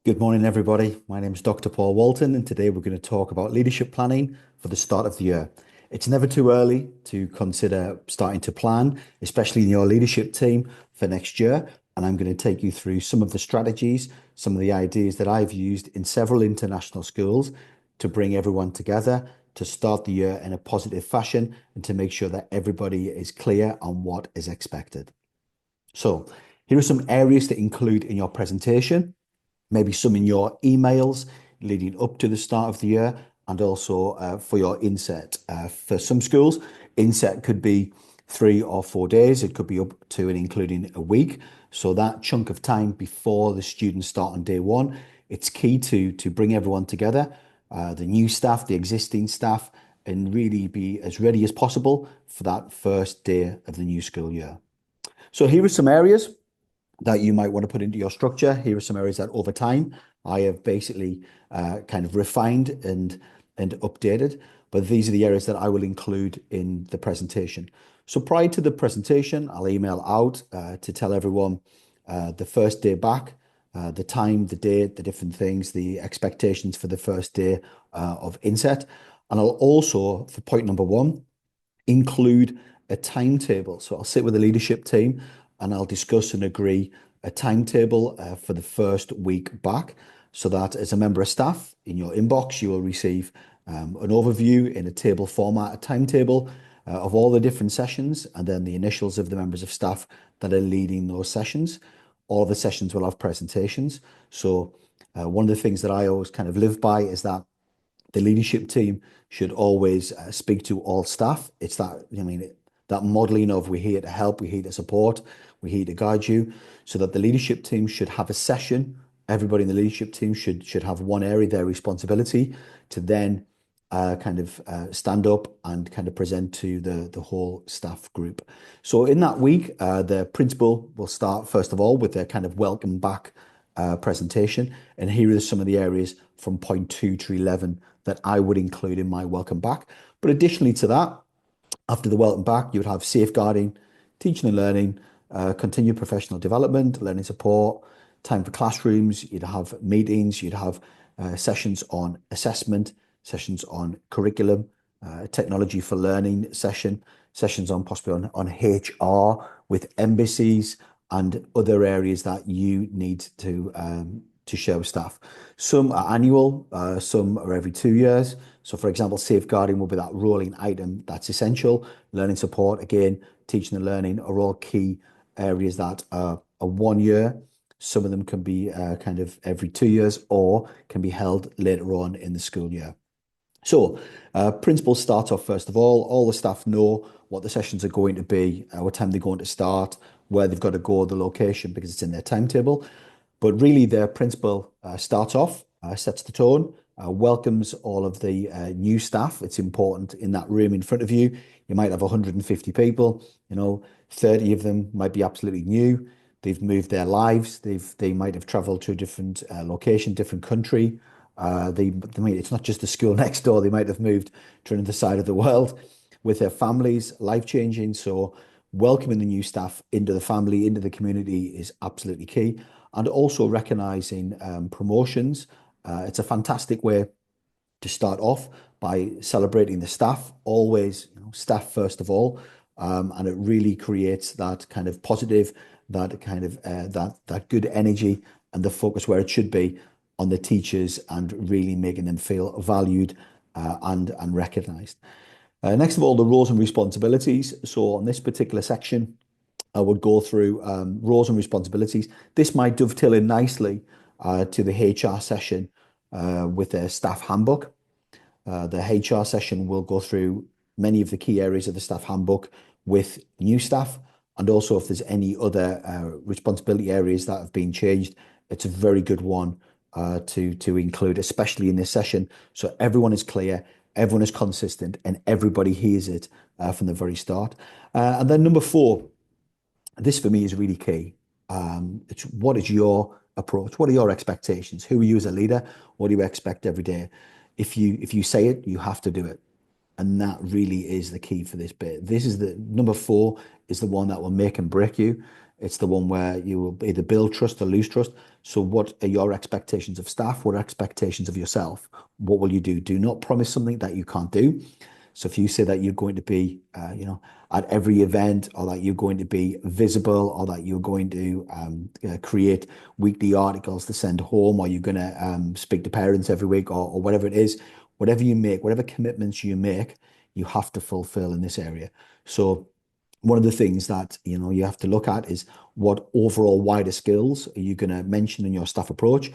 Good morning, everybody. My name is Dr. Paul Walton, and today we're going to talk about leadership planning for the start of the year. It's never too early to consider starting to plan, especially in your leadership team for next year. And I'm going to take you through some of the strategies, some of the ideas that I've used in several international schools to bring everyone together to start the year in a positive fashion and to make sure that everybody is clear on what is expected. So, here are some areas to include in your presentation, maybe some in your emails leading up to the start of the year, and also for your inset. For some schools, inset could be 3 or 4 days. It could be up to and including a week. So that chunk of time before the students start on day one, it's key to bring everyone together, the new staff, the existing staff, and really be as ready as possible for that first day of the new school year. So here are some areas that you might want to put into your structure. Here are some areas that over time I have basically kind of refined and updated, but these are the areas that I will include in the presentation. So prior to the presentation, I'll email out to tell everyone the first day back, the time, the date, the different things, the expectations for the first day of inset. And I'll also, for point number one, include a timetable. So I'll sit with the leadership team and I'll discuss and agree a timetable for the first week back, so that as a member of staff in your inbox, you will receive an overview in a table format, a timetable of all the different sessions, and then the initials of the members of staff that are leading those sessions. All the sessions will have presentations. So one of the things that I always kind of live by is that the leadership team should always speak to all staff. It's that, that modeling of we're here to help, we're here to support, we're here to guide you, so that the leadership team should have a session. Everybody in the leadership team should have one area, their responsibility, to then stand up and kind of present to the whole staff group. So in that week, the principal will start, first of all, with their kind of welcome back presentation. And here are some of the areas from point 2 to 11 that I would include in my welcome back. But additionally to that, after the welcome back, you would have safeguarding, teaching and learning, continued professional development, learning support, time for classrooms. You'd have meetings, you'd have sessions on assessment, sessions on curriculum, technology for learning sessions on possibly on HR with embassies and other areas that you need to show staff. Some are annual, some are every 2 years. So for example, safeguarding will be that rolling item that's essential. Learning support, again, teaching and learning are all key areas that are 1 year. Some of them can be kind of every 2 years or can be held later on in the school year. So principals start off first of all the staff know what the sessions are going to be, what time they're going to start, where they've got to go, the location, because it's in their timetable. But really their principal starts off, sets the tone, welcomes all of the new staff. It's important in that room in front of you. You might have 150 people, 30 of them might be absolutely new. They've moved their lives. They might have traveled to a different location, different country. It's not just the school next door. They might have moved to another side of the world with their families, life-changing. So welcoming the new staff into the family, into the community is absolutely key. And also recognizing promotions. It's a fantastic way to start off by celebrating the staff, always staff first of all. And it really creates that kind of positive, that kind of that good energy and the focus where it should be on the teachers and really making them feel valued and recognized. Next of all, the roles and responsibilities. So on this particular section, I would go through roles and responsibilities. This might dovetail in nicely to the HR session with their staff handbook. The HR session will go through many of the key areas of the staff handbook with new staff, and also if there's any other responsibility areas that have been changed, it's a very good one to include, especially in this session, so everyone is clear, everyone is consistent, and everybody hears it from the very start. And then number 4, this for me is really key. It's what is your approach? What are your expectations? Who are you as a leader? What do you expect every day? If you say it, you have to do it. And that really is the key for this bit. This is the number 4 is the one that will make and break you. It's the one where you will either build trust or lose trust. So what are your expectations of staff? What are expectations of yourself? What will you do? Do not promise something that you can't do. So if you say that you're going to be, at every event, or that you're going to be visible, or that you're going to create weekly articles to send home, or you're going to speak to parents every week, or whatever it is, whatever you make, whatever commitments you make, you have to fulfill in this area. So one of the things that you have to look at is what overall wider skills are you going to mention in your staff approach.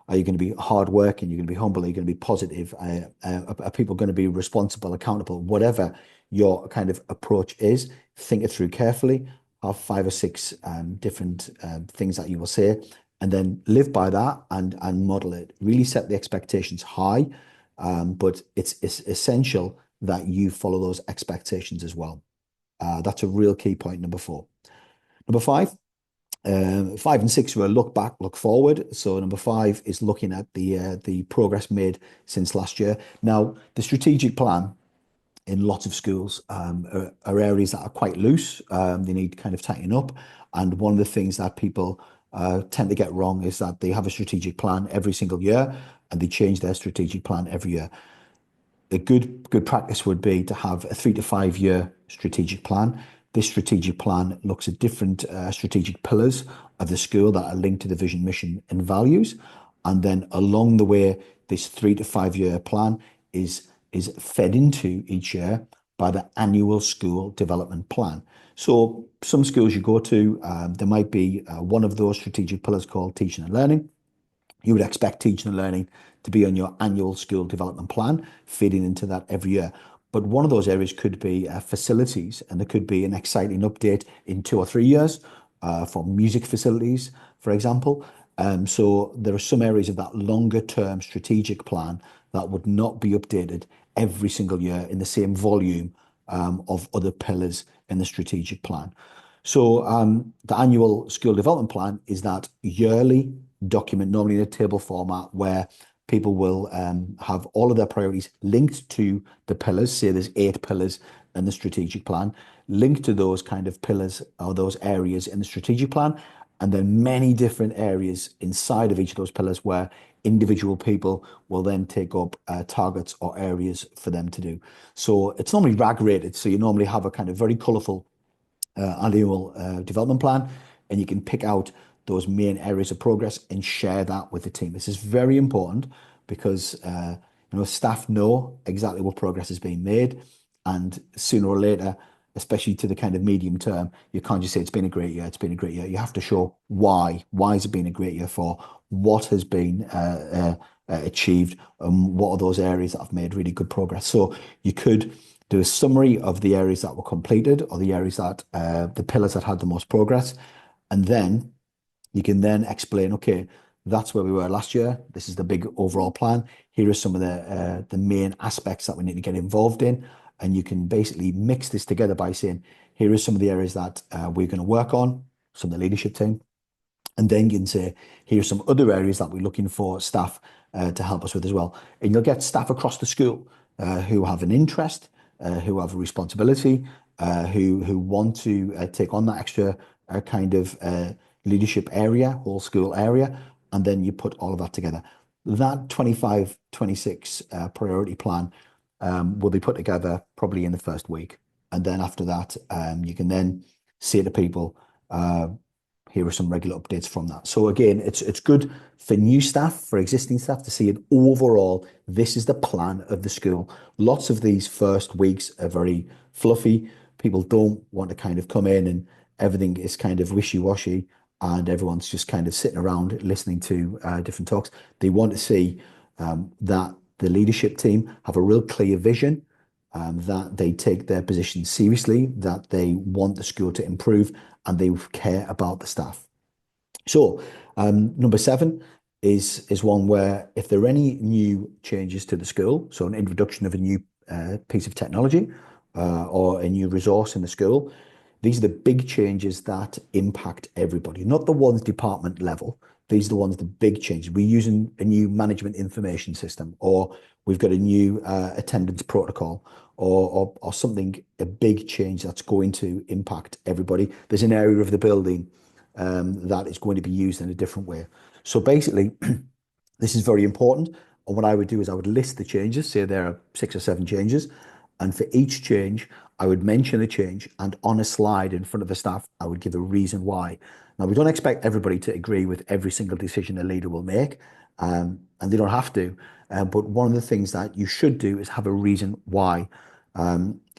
Are you going to be hardworking? You're going to be humble? Are you going to be positive? Are people going to be responsible, accountable? Whatever your kind of approach is, think it through carefully. Have 5 or 6 different things that you will say, and then live by that and model it. Really set the expectations high, but it's essential that you follow those expectations as well. That's a real key point, number 4. Number 5, 5 and 6 were look back, look forward. So number 5 is looking at the progress made since last year. Now, the strategic plan in lots of schools are areas that are quite loose. They need kind of tightening up. And one of the things that people tend to get wrong is that they have a strategic plan every single year, and they change their strategic plan every year. The good practice would be to have a 3 to 5 year strategic plan. This strategic plan looks at different strategic pillars of the school that are linked to the vision, mission, and values. And then along the way, this 3 to 5 year plan is fed into each year by the annual school development plan. So some schools you go to, there might be one of those strategic pillars called teaching and learning. You would expect teaching and learning to be on your annual school development plan, feeding into that every year. But one of those areas could be facilities, and there could be an exciting update in 2 or 3 years for music facilities, for example. So there are some areas of that longer term strategic plan that would not be updated every single year in the same volume of other pillars in the strategic plan. So the annual school development plan is that yearly document, normally in a table format, where people will have all of their priorities linked to the pillars. Say there's 8 pillars in the strategic plan, linked to those kind of pillars or those areas in the strategic plan, and then many different areas inside of each of those pillars where individual people will then take up targets or areas for them to do. So it's normally RAG rated. So you normally have a kind of very colourful annual development plan, and you can pick out those main areas of progress and share that with the team. This is very important because staff know exactly what progress is being made, and sooner or later, especially to the kind of medium term, you can't just say it's been a great year, it's been a great year. You have to show why. Why has it been a great year for? What has been achieved? What are those areas that have made really good progress? So you could do a summary of the areas that were completed, or the areas that the pillars that had the most progress, and then you can then explain, okay, that's where we were last year. This is the big overall plan. Here are some of the main aspects that we need to get involved in. And you can basically mix this together by saying, here are some of the areas that we're going to work on, some of the leadership team. And then you can say, here's some other areas that we're looking for staff to help us with as well. And you'll get staff across the school who have an interest, who have a responsibility, who want to take on that extra kind of leadership area, whole school area, and then you put all of that together. That 25-26 priority plan will be put together probably in the first week. And then after that, you can then say to people, here are some regular updates from that. So again, it's good for new staff, for existing staff, to see it overall. This is the plan of the school. Lots of these first weeks are very fluffy. People don't want to kind of come in and everything is kind of wishy-washy and everyone's just kind of sitting around listening to different talks. They want to see that the leadership team have a real clear vision, that they take their position seriously, that they want the school to improve, and they care about the staff. So number 7 is one where if there are any new changes to the school, so an introduction of a new piece of technology or a new resource in the school, these are the big changes that impact everybody, not the ones department level. These are the ones, the big changes. We're using a new management information system, or we've got a new attendance protocol, or something, a big change that's going to impact everybody. There's an area of the building that is going to be used in a different way. So basically, this is very important. And what I would do is I would list the changes, say there are 6 or 7 changes, and for each change, I would mention the change, and on a slide in front of the staff, I would give a reason why. Now, we don't expect everybody to agree with every single decision a leader will make, and they don't have to. But one of the things that you should do is have a reason why.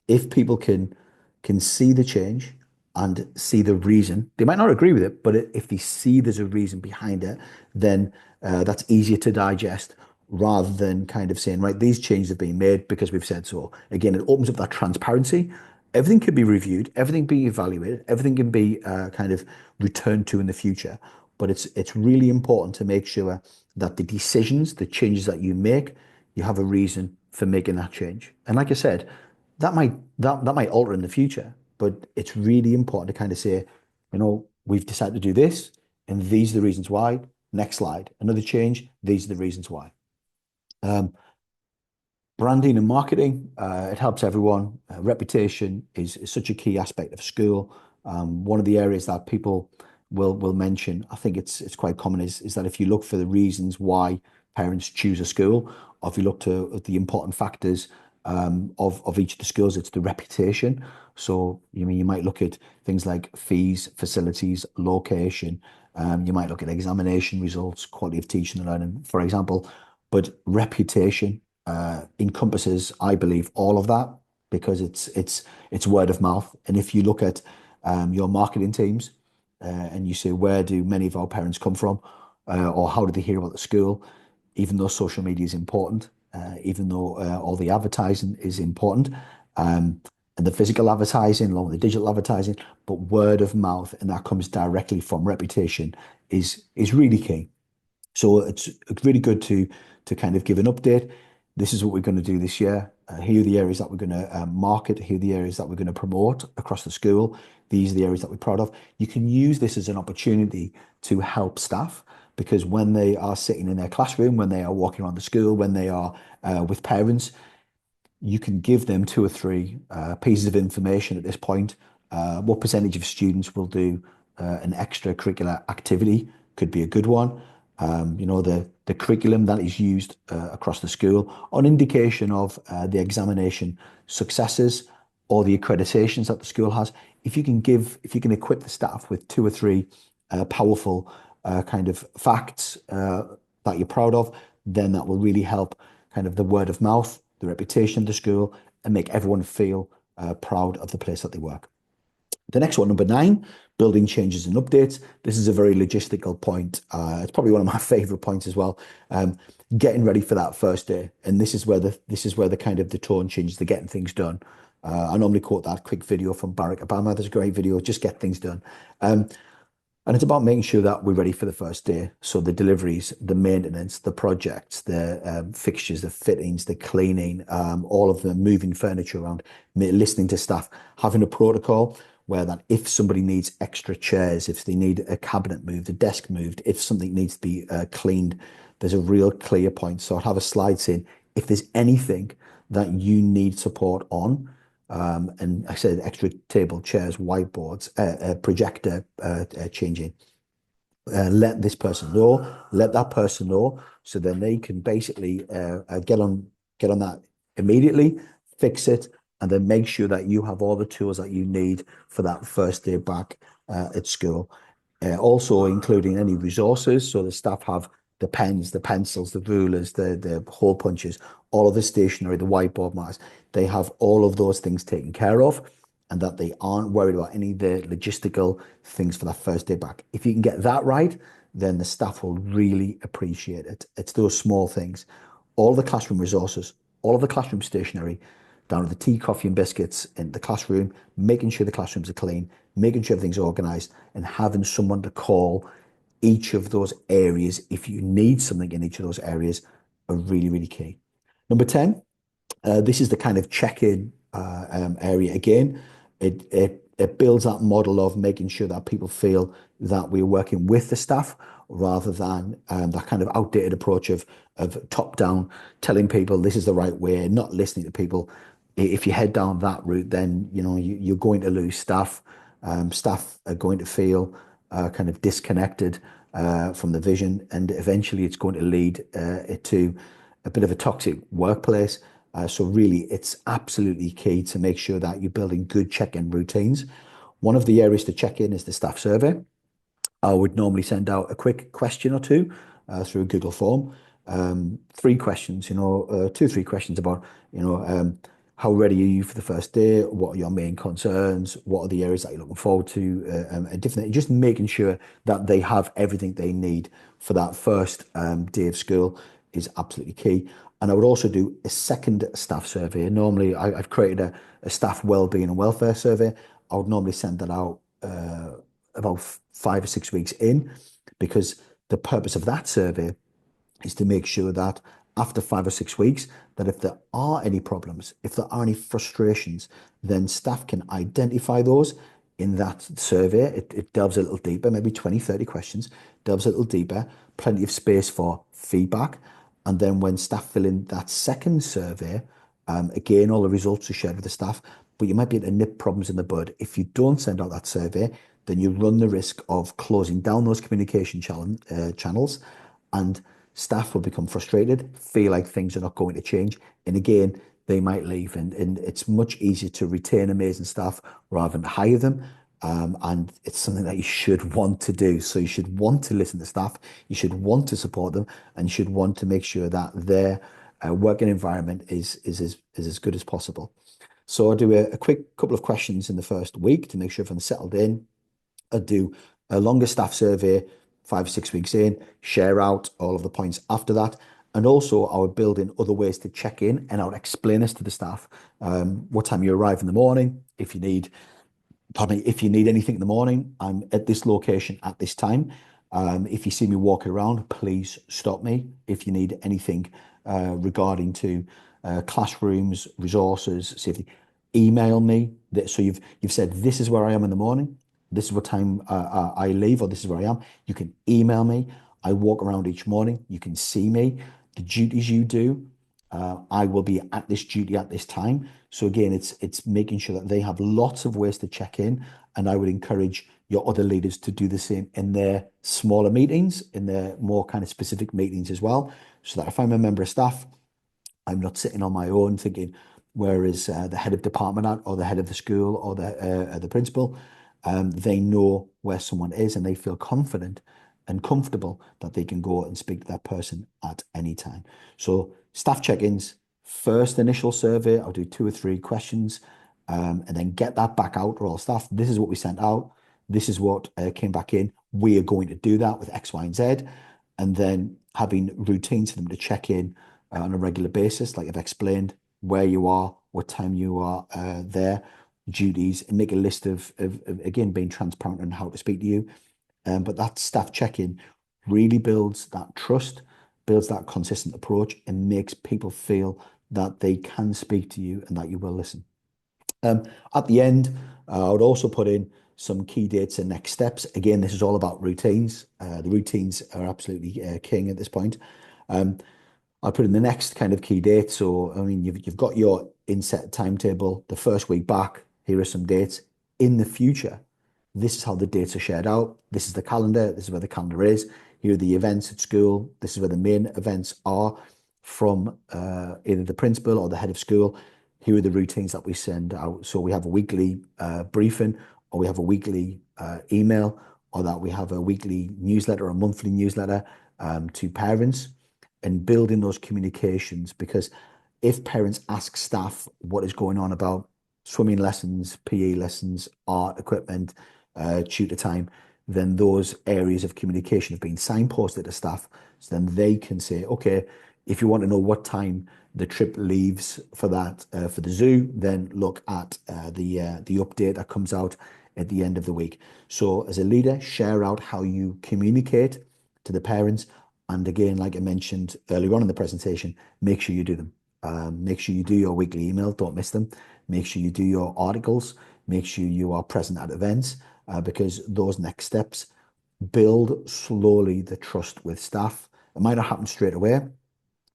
If people can see the change and see the reason, they might not agree with it, but if they see there's a reason behind it, then that's easier to digest rather than kind of saying, right, these changes have been made because we've said so. Again, it opens up that transparency. Everything can be reviewed, everything be evaluated, everything can be kind of returned to in the future. But it's really important to make sure that the decisions, the changes that you make, you have a reason for making that change. And like I said, that might alter in the future, but it's really important to kind of say, we've decided to do this, and these are the reasons why. Next slide, another change. These are the reasons why. Um, Branding and marketing, it helps everyone. Reputation is such a key aspect of school. One of the areas that people will mention, I think it's quite common, is that if you look for the reasons why parents choose a school, or if you look to the important factors of each of the schools, it's the reputation. So you might look at things like fees, facilities, location. You might look at examination results, quality of teaching and learning, for example. But reputation encompasses, I believe, all of that because it's word of mouth. And if you look at your marketing teams and you say, where do many of our parents come from, or how do they hear about the school? Even though social media is important, even though all the advertising is important, and the physical advertising along with the digital advertising, but word of mouth, and that comes directly from reputation, is really key. So it's really good to kind of give an update. This is what we're going to do this year. Here are the areas that we're going to market. Here are the areas that we're going to promote across the school. These are the areas that we're proud of. You can use this as an opportunity to help staff because when they are sitting in their classroom, when they are walking around the school, when they are with parents, you can give them 2 or 3 pieces of information at this point. What percentage of students will do an extracurricular activity could be a good one. The curriculum that is used across the school, an indication of the examination successes or the accreditations that the school has. If you can equip the staff with 2 or 3 powerful kind of facts that you're proud of, then that will really help kind of the word of mouth, the reputation of the school, and make everyone feel proud of the place that they work. The next one, number 9, building changes and updates. This is a very logistical point. It's probably one of my favorite points as well. Getting ready for that first day, and this is where the kind of the tone changes, the getting things done. I normally quote that quick video from Barack Obama. There's a great video, just get things done. And it's about making sure that we're ready for the first day. So the deliveries, the maintenance, the projects, the fixtures, the fittings, the cleaning, all of the moving furniture around, listening to staff, having a protocol where that if somebody needs extra chairs, if they need a cabinet moved, a desk moved, if something needs to be cleaned, there's a real clear point. So I'd have a slide saying, if there's anything that you need support on, and I said extra table, chairs, whiteboards, projector changing. Let this person know, let that person know, so then they can basically get on that immediately, fix it, and then make sure that you have all the tools that you need for that first day back at school. Also including any resources, so the staff have the pens, the pencils, the rulers, the hole punches, all of the stationery, the whiteboard markers. They have all of those things taken care of, and that they aren't worried about any of the logistical things for that first day back. If you can get that right, then the staff will really appreciate it. It's those small things, all the classroom resources, all of the classroom stationery, down to the tea, coffee, and biscuits in the classroom, making sure the classrooms are clean, making sure everything's organized, and having someone to call each of those areas if you need something in each of those areas are really, really key. Number 10, this is the kind of check-in area again. It builds that model of making sure that people feel that we're working with the staff rather than that kind of outdated approach of top down, telling people this is the right way, not listening to people. If you head down that route, then you're going to lose staff. Staff are going to feel kind of disconnected from the vision, and eventually it's going to lead it to a bit of a toxic workplace. So really, it's absolutely key to make sure that you're building good check-in routines. One of the areas to check in is the staff survey. I would normally send out a quick question or two through a Google form. Three questions, two, three questions about, how ready are you for the first day? What are your main concerns? What are the areas that you're looking forward to? Different, just making sure that they have everything they need for that first day of school is absolutely key. And I would also do a second staff survey. Normally, I've created a staff wellbeing and welfare survey. I would normally send that out about 5 or 6 weeks in, because the purpose of that survey is to make sure that after 5 or 6 weeks, that if there are any problems, if there are any frustrations, then staff can identify those in that survey. It delves a little deeper, maybe 20, 30 questions, delves a little deeper, plenty of space for feedback. And then when staff fill in that second survey, again, all the results are shared with the staff, but you might be able to nip problems in the bud. If you don't send out that survey, then you run the risk of closing down those communication channels, and staff will become frustrated, feel like things are not going to change. And again, they might leave, and it's much easier to retain amazing staff rather than hire them. And it's something that you should want to do. So you should want to listen to staff, you should want to support them, and you should want to make sure that their working environment is as good as possible. So I'll do a quick couple of questions in the first week to make sure everyone's settled in. I'd do a longer staff survey 5 or 6 weeks in, share out all of the points after that. And also I would build in other ways to check in, and I would explain this to the staff. What time you arrive in the morning, if you need, pardon me, if you need anything in the morning, I'm at this location at this time. If you see me walking around, please stop me. If you need anything regarding to classrooms, resources, safety, email me. So you've said this is where I am in the morning, this is what time I leave, or this is where I am. You can email me. I walk around each morning. You can see me. The duties you do, I will be at this duty at this time. So again, it's making sure that they have lots of ways to check in, and I would encourage your other leaders to do the same in their smaller meetings, in their more kind of specific meetings as well, so that if I'm a member of staff, I'm not sitting on my own thinking, where is the head of department at, or the head of the school, or the principal. They know where someone is, and they feel confident and comfortable that they can go and speak to that person at any time. So staff check-ins, first initial survey, I'll do 2 or 3 questions, and then get that back out to all staff. This is what we sent out. This is what came back in. We are going to do that with X, Y, and Z. And then having routines for them to check in on a regular basis, like I've explained, where you are, what time you are there, duties, and make a list of again, being transparent on how to speak to you. But that staff check-in really builds that trust, builds that consistent approach, and makes people feel that they can speak to you and that you will listen. At the end, I would also put in some key dates and next steps. Again, this is all about routines. The routines are absolutely king at this point. I'll put in the next kind of key date. So, I mean, you've got your inset timetable, the first week back. Here are some dates. In the future, this is how the dates are shared out. This is the calendar. This is where the calendar is. Here are the events at school. This is where the main events are from either the principal or the head of school. Here are the routines that we send out. So we have a weekly briefing, or we have a weekly email, or that we have a weekly newsletter or a monthly newsletter to parents, and building those communications. Because if parents ask staff what is going on about swimming lessons, PE lessons, art equipment, tutor time, then those areas of communication have been signposted to staff. So then they can say, okay, if you want to know what time the trip leaves for that for the zoo, then look at the update that comes out at the end of the week. So as a leader, share out how you communicate to the parents. And again, like I mentioned earlier on in the presentation, make sure you do them. Make sure you do your weekly email, don't miss them. Make sure you do your articles. Make sure you are present at events, because those next steps build slowly the trust with staff. It might not happen straight away,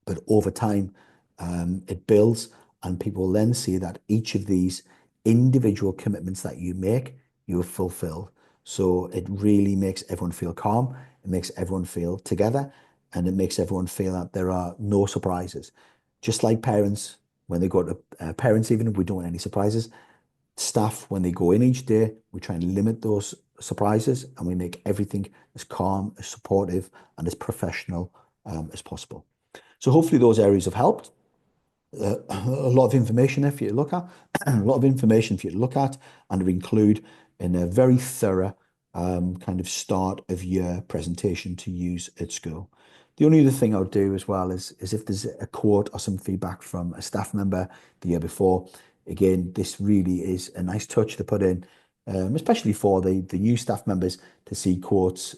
but over time, it builds, and people will then see that each of these individual commitments that you make, you have fulfilled. So it really makes everyone feel calm. It makes everyone feel together, and it makes everyone feel that there are no surprises. Just like parents, when they go to parents' evening, we don't want any surprises. Staff, when they go in each day, we try and limit those surprises, and we make everything as calm, as supportive, and as professional as possible. So hopefully those areas have helped. A lot of information there for you to look at, a lot of information for you to look at and to include in a very thorough kind of start of year presentation to use at school. The only other thing I would do as well is if there's a quote or some feedback from a staff member the year before, again, this really is a nice touch to put in, especially for the new staff members to see quotes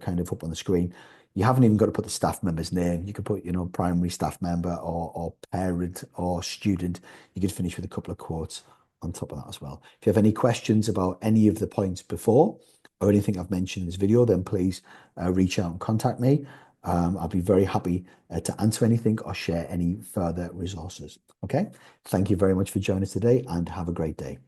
kind of up on the screen. You haven't even got to put the staff member's name. You could put, primary staff member or parent or student. You could finish with a couple of quotes on top of that as well. If you have any questions about any of the points before or anything I've mentioned in this video, then please reach out and contact me. I'll be very happy to answer anything or share any further resources. Okay. Thank you very much for joining us today and have a great day.